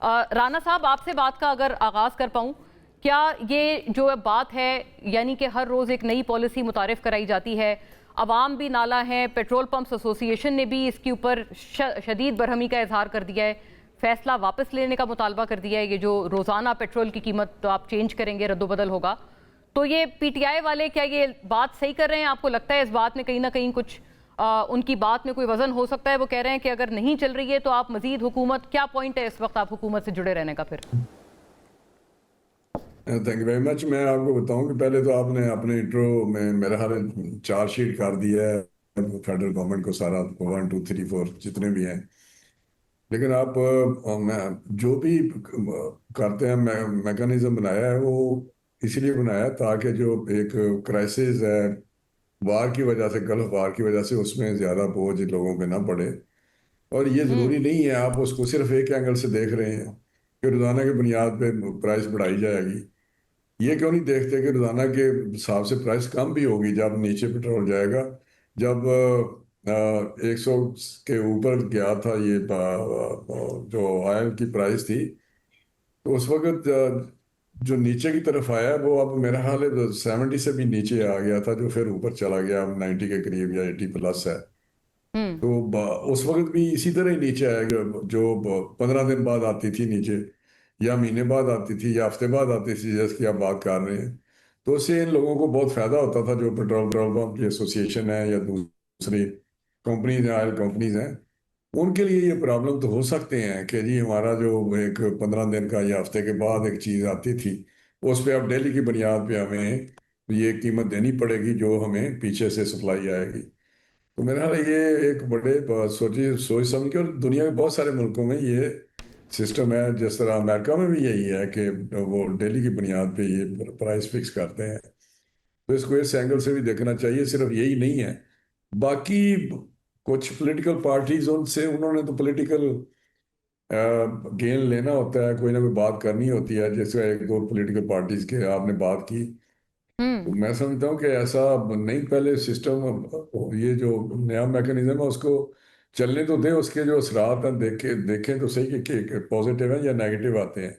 राना साहब, आपसे बात का अगर आगाज कर पाऊं, क्या ये जो बात है, यानी कि हर रोज एक नई पॉलिसी मुतारिफ कराई जाती है, अवाम भी नाला है, पेट्रोल पंप्स एसोसिएशन ने भी इसके ऊपर शदीद बरहमी का इजहार कर दिया है, फैसला वापस लेने का मुतालबा कर दिया है, ये जो रोजाना पेट्रोल की कीमत तो आप चेंज करेंगे, रद्दोबदल होगा, तो ये पीटीआई वाले क्या ये बात सही कर रहे हैं? आपको लगता है इस बात में कहीं ना कहीं कुछ उनकी बात में कोई वजन हो सकता है? वो कह रहे हैं कि अगर नहीं चल रही है तो आप मजीद हुकूमत, क्या पॉइंट है इस वक्त आप हुकूमत से जुड़े रहने का फिर? Thank you very much. मैं आपको बताऊं कि पहले तो आपने अपने इंट्रो में मेरा हाल चार्जशीट कर दिया है फेडरल गवर्नमेंट को, सारा 1 2 3 4 जितने भी हैं। लेकिन आप जो भी करते हैं, मैकेनिज्म बनाया है वो इसीलिए बनाया है ताकि जो एक क्राइसिस है वार की वजह से, गल्फ वार की वजह से, उसमें ज़्यादा बोझ लोगों पे ना पड़े। और ये ज़रूरी हम्म। नहीं है आप उसको सिर्फ एक एंगल से देख रहे हैं कि रोज़ाना की बुनियाद पे प्राइस बढ़ाई जाएगी। ये क्यों नहीं देखते कि रोजाना के हिसाब से प्राइस कम भी होगी जब नीचे पेट्रोल जाएगा। जब 100 के ऊपर गया था ये जो ऑयल की प्राइस थी, तो उस वक्त जो नीचे की तरफ आया वो अब मेरा हाल है 70 से भी नीचे आ गया था, जो फिर ऊपर चला गया, अब 90 के करीब या 80 प्लस है। हम्म। तो उस वक्त भी इसी तरह ही नीचे आएगा, जो 15 दिन बाद आती थी नीचे, या महीने बाद आती थी, या हफ्ते बाद आती थी, जैसे आप बात कर रहे हैं। तो उससे इन लोगों को बहुत फायदा होता था, जो पेट्रोल पंप की एसोसिएशन है या दूसरी कंपनीज हैं, ऑयल कंपनीज हैं। उनके लिए ये प्रॉब्लम तो हो सकते हैं कि जी हमारा जो एक 15 दिन का या हफ्ते के बाद एक चीज़ आती थी, उस पर अब डेली की बुनियाद पे हमें ये कीमत देनी पड़ेगी जो हमें पीछे से सप्लाई आएगी। तो मेरा ख्याल है ये एक बड़े सोच समझ के, और दुनिया के बहुत सारे मुल्कों में ये सिस्टम है। जिस तरह अमेरिका में भी यही है कि वो डेली की बुनियाद पे ये प्राइस फिक्स करते हैं। तो इसको इस एंगल से भी देखना चाहिए, सिर्फ यही नहीं है। बाकी कुछ पॉलिटिकल पार्टीज, उनसे उन्होंने तो पॉलिटिकल गेन लेना होता है, कोई ना कोई बात करनी होती है। जैसे एक दो पॉलिटिकल पार्टीज के आपने बात की, तो हम्म। मैं समझता हूँ कि ऐसा नहीं, पहले सिस्टम, ये जो नया मैकेनिज्म है उसको चलने तो दें, उसके जो असरात हैं देखें तो सही कि पॉजिटिव है या नेगेटिव आते हैं।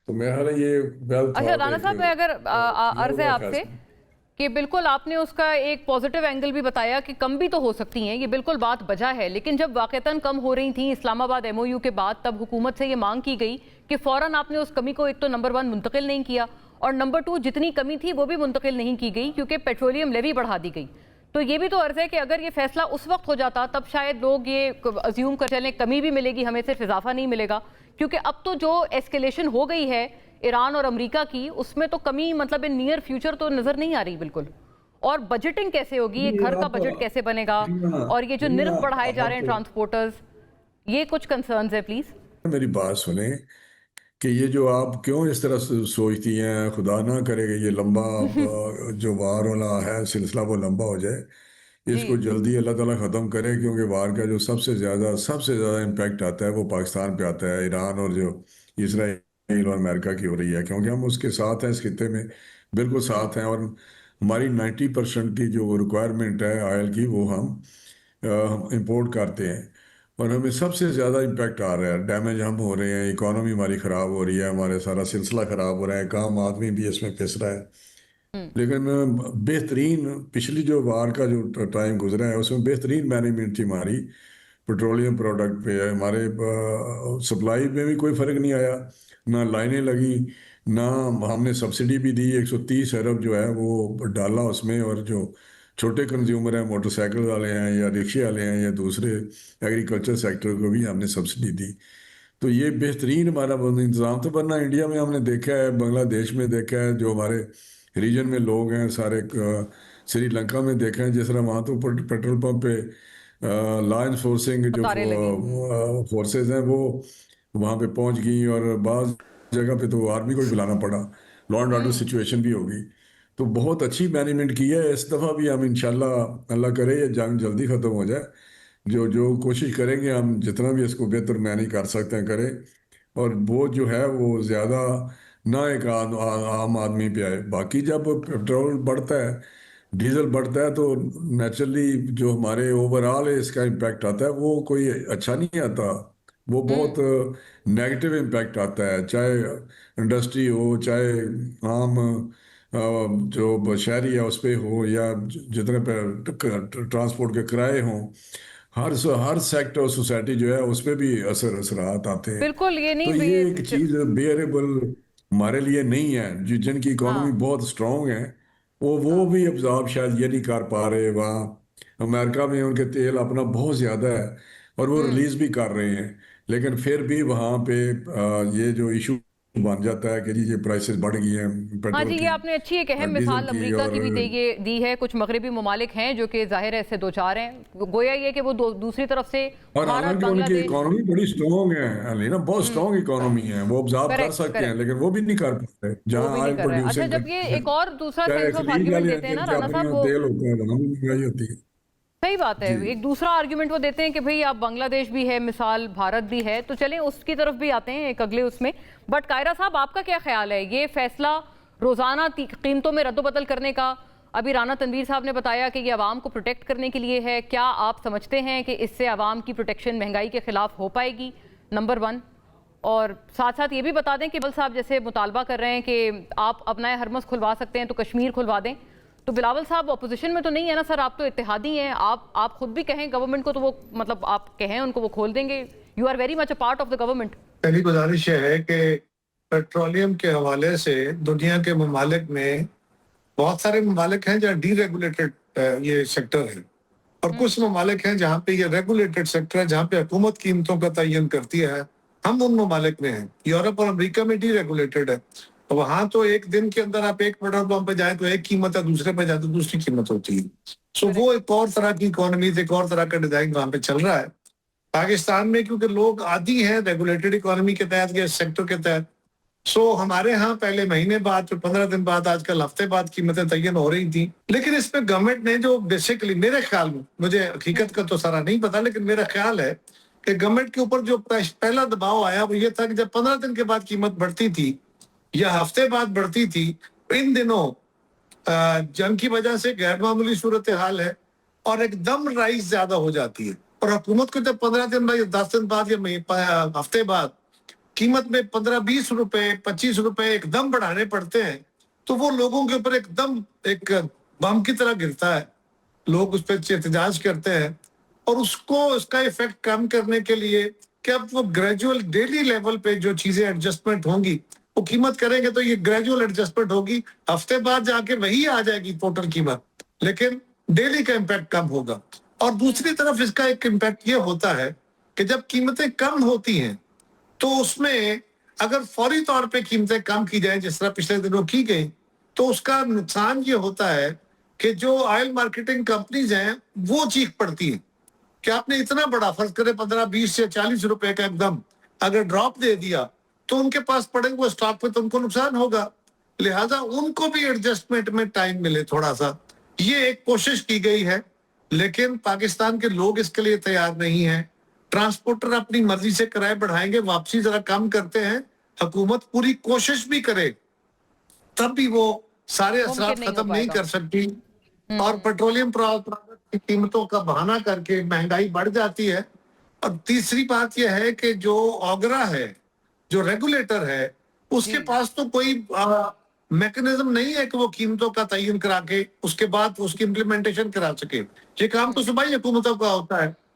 तो मेरा ख्याल है ये वेल अच्छा थॉट राना एक साहब, मैं अगर किया अर्ज है हुआ आपसे फैसला। कि बिल्कुल आपने उसका एक पॉजिटिव एंगल भी बताया कि कम भी तो हो सकती हैं, ये बिल्कुल बात बजा है, लेकिन जब वाकईतन कम हो रही थी इस्लामाबाद एमओयू के बाद, तब हुकूमत से ये मांग की गई कि फौरन आपने उस कमी को एक तो नंबर 1 मुंतकिल नहीं किया, और नंबर 2 जितनी कमी थी वो भी मुंतकिल नहीं की गई क्योंकि पेट्रोलियम लेवी बढ़ा दी गई। तो ये भी तो अर्ज है कि अगर ये फैसला उस वक्त हो जाता तब शायद लोग ये अज्यूम कर चलें कमी भी मिलेगी, हमें सिर्फ इजाफा नहीं मिलेगा, क्योंकि अब तो जो एस्केलेशन हो गई है ईरान और अमेरिका की, उसमें तो कमी मतलब इन नियर फ्यूचर तो नजर नहीं आ रही बिल्कुल। और बजटिंग कैसे होगी, ये ये घर का आप बजट कैसे बनेगा? दुनिया और ये जो दुनिया निर्ख बढ़ाए जा रहे हैं आप ट्रांसपोर्टर्स, ये कुछ कंसर्न्स है प्लीज। मेरी बात सुने कि ये जो आप क्यों इस तरह से सोचती हैं, खुदा ना करे कि ये लंबा जो वार वाला है सिलसिला वो लंबा हो जाए। जी। इसको जल्दी अल्लाह ताला ख़त्म करे, क्योंकि वार का जो सबसे ज़्यादा इम्पैक्ट आता है वो पाकिस्तान पे आता है, ईरान और जो इसराइल और अमेरिका की हो रही है, क्योंकि हम उसके साथ हैं, इस खित्ते में बिल्कुल हम्म। साथ हैं। और हमारी 90% की जो रिक्वायरमेंट है ऑयल की, वो हम इंपोर्ट करते हैं। और हमें सबसे ज़्यादा इम्पैक्ट आ रहा है, डैमेज हम हो रहे हैं, इकोनॉमी हमारी ख़राब हो रही है, हमारे सारा सिलसिला ख़राब हो रहा है, काम आदमी भी इसमें पिस रहा है। हम्म। लेकिन बेहतरीन पिछली जो वार का जो टाइम गुजरा है उसमें बेहतरीन मैनेजमेंट थी हमारी। पेट्रोलियम प्रोडक्ट पे हमारे सप्लाई में भी कोई फ़र्क नहीं आया, ना लाइनें लगी, ना हमने सब्सिडी भी दी, 130 अरब जो है वो डाला उसमें। और जो छोटे कंज्यूमर हैं, मोटरसाइकिल वाले हैं या रिक्शे वाले हैं या दूसरे एग्रीकल्चर सेक्टर को भी हमने सब्सिडी दी। तो ये बेहतरीन हमारा इंतज़ाम था। वरना इंडिया में हमने देखा है, बांग्लादेश में देखा है, जो हमारे रीजन में लोग हैं सारे, श्रीलंका में देखा है, जिस तरह वहाँ तो पेट्रोल पंप पे लॉ इन्फोर्सिंग जो कतारें लगी। फोर्सेस हैं वो वहाँ पे पहुँच गई, और बाज़ जगह पे तो आर्मी को भी बुलाना पड़ा, law and order hmm. Situation भी होगी। तो बहुत अच्छी मैनेजमेंट की है इस दफ़ा भी। हम इंशाल्लाह, अल्लाह करे ये जंग जल्दी ख़त्म हो जाए। जो जो कोशिश करेंगे हम, जितना भी इसको बेहतर मैनेज कर सकते हैं करें, और वो जो है वो ज़्यादा ना एक आम आदमी पे आए। बाकी जब पेट्रोल बढ़ता है, डीजल बढ़ता है, तो नेचुरली जो हमारे ओवरऑल है इसका इम्पैक्ट आता है, वो कोई अच्छा नहीं आता। वो बहुत नेगेटिव इम्पैक्ट आता है, चाहे इंडस्ट्री हो, चाहे आम जो शहरी है उस पे हो, या जितने ट्रांसपोर्ट के किराए हों, हर सेक्टर सोसाइटी जो है उस पे भी असरात आते हैं। बिल्कुल, ये नहीं तो भी ये ये एक सिर्फ। चीज बेयरेबल हमारे लिए नहीं है। जिनकी इकोनॉमी हाँ। बहुत स्ट्रांग है, वो हाँ भी अब्जॉर्ब शायद ये नहीं कर पा रहे। वहाँ अमेरिका में उनके तेल अपना बहुत ज्यादा है और वो रिलीज भी कर रहे हैं, लेकिन फिर भी वहाँ पे ये जो इशू बन जाता है कि जी ये प्राइसेस बढ़ गई हैं हाँ जी, पेट्रोल ये की, आपने अच्छी एक अहम डीजल मिसाल की, अमेरिका और की भी दी है। कुछ मगरबी ममालिक हैं जो कि जाहिर है इससे दो चार हैं, गोया ये कि वो दूसरी तरफ से भारत, हालांकि उनकी बांग्लादेश। इकोनॉमी बड़ी स्ट्रांग है अली ना, बहुत स्ट्रांग इकोनॉमी है, वो ऑब्जॉर्व कर करेक्ट सकते हैं, करेक्ट। लेकिन वो भी नहीं कर पाते वो जहाँ भी नहीं ऑयल कर रहे हैं। अच्छा, प्रोड्यूसिंग जब ये कंट्रीज हैं। एक और दूसरा चाहे सेंस ऑफ खलीज आर्ग्यूमेंट वाले हैं देते हैं ना जिनके राना अपने साहब, यहाँ वो तेल होते हैं, वहाँ भी महंगाई होती है। सही बात है। जी। एक दूसरा आर्गुमेंट वो देते हैं कि भाई आप बांग्लादेश भी है मिसाल, भारत भी है, तो चलें उसकी तरफ भी आते हैं एक अगले उसमें। बट कायरा साहब, आपका क्या ख्याल है, ये फैसला रोजाना कीमतों में रद्दोबदल करने का, अभी राना तनवीर साहब ने बताया कि ये आवाम को प्रोटेक्ट करने के लिए है, क्या आप समझते हैं कि इससे आवाम की प्रोटेक्शन महंगाई के खिलाफ हो पाएगी? नंबर 1। और साथ साथ ये भी बता दें कि बिलावल साहब जैसे मुतालबा कर रहे हैं कि आप अपना हरमस खुलवा सकते हैं तो कश्मीर खुलवा दें, तो बिलावल साहब अपोजिशन में तो नहीं है ना सर, आप तो इत्तेहादी हैं। आप खुद भी कहें गवर्नमेंट को तो वो, मतलब आप कहें उनको, वो खोल देंगे। You are very much a part of the government. पहली गुजारिश यह है कि पेट्रोलियम के हवाले से दुनिया के ममालिक में बहुत सारे ममालिक हैं जहाँ डीरेगुलेटेड ये सेक्टर है, और कुछ ममालिक हैं जहाँ पे ये रेगुलेटेड सेक्टर है, जहाँ पे हुकूमत कीमतों का तयन करती है। हम उन ममालिक में हैं। यूरोप और अमेरिका में डीरेगुलेटेड है, तो वहां तो एक दिन के अंदर आप एक पेट्रोल पंप पे जाए तो एक कीमत है, दूसरे पे जाए तो दूसरी कीमत होती है। सो वो एक और तरह की इकोनॉमी, एक और तरह का डिजाइन वहां पे चल रहा है। पाकिस्तान में क्योंकि लोग आदी हैं रेगुलेटेड इकोनॉमी के तहत या सेक्टर के तहत, सो हमारे यहाँ पहले महीने बाद, फिर 15 दिन बाद, आजकल हफ्ते बाद कीमतें तयन हो रही थी। लेकिन इसमें गवर्नमेंट ने जो बेसिकली, मेरे ख्याल में, मुझे हकीकत का तो सारा नहीं पता, लेकिन मेरा ख्याल है कि गवर्नमेंट के ऊपर जो पहला दबाव आया वो ये था कि जब 15 दिन के बाद कीमत बढ़ती थी या हफ्ते बाद बढ़ती थी, इन दिनों जंग की वजह से गैर मामूली सूरत हाल है और एकदम राइस ज्यादा हो जाती है, और हुकूमत को जब 15 दिन बाद, 10 दिन बाद या हफ्ते बाद कीमत में 15-20 रुपए, 25 रुपए एकदम बढ़ाने पड़ते हैं, तो वो लोगों के ऊपर एकदम एक बम की तरह गिरता है। लोग उस पर एहतजाज करते हैं, और उसका इफेक्ट कम करने के लिए कि अब वो ग्रेजुअल डेली लेवल पे जो चीजें एडजस्टमेंट होंगी, वो कीमत करेंगे तो ये ग्रेजुअल एडजस्टमेंट होगी, हफ्ते बाद जाके वही आ जाएगी टोटल कीमत, लेकिन डेली का इम्पैक्ट कम होगा। और दूसरी तरफ इसका एक इम्पैक्ट ये होता है कि जब कीमतें कम होती हैं तो उसमें अगर फौरी तौर पे कीमतें कम की जाए, जिस तरह पिछले दिनों की गई, तो उसका नुकसान ये होता है कि जो ऑयल मार्केटिंग कंपनीज हैं वो चीख पड़ती है कि आपने इतना बड़ा, फर्ज करे 15-20 या 40 रुपए का एकदम अगर ड्रॉप दे दिया, तो उनके पास पड़ेंगे वो स्टॉक पे, तो उनको नुकसान होगा। लिहाजा उनको भी एडजस्टमेंट में टाइम मिले थोड़ा सा, ये एक कोशिश की गई है, लेकिन पाकिस्तान के लोग इसके लिए तैयार नहीं है। ट्रांसपोर्टर अपनी मर्जी से किराए बढ़ाएंगे, वापसी जरा कम करते हैं, हुकूमत पूरी कोशिश भी करे तब भी वो सारे असरात मुमकिन नहीं हो खत्म नहीं पाएगा। कर सकती, और पेट्रोलियम प्रोडक्ट की कीमतों का बहाना करके महंगाई बढ़ जाती है। और तीसरी बात यह है कि जो ऑगरा है, जो रेगुलेटर है, उसके पास तो कोई मैकेनिज्म नहीं है कि वो कीमतों का तयन करा के उसके बाद उसकी इम्प्लीमेंटेशन करा सके। ये काम तो सुबह ही हुकूमतों का होता है।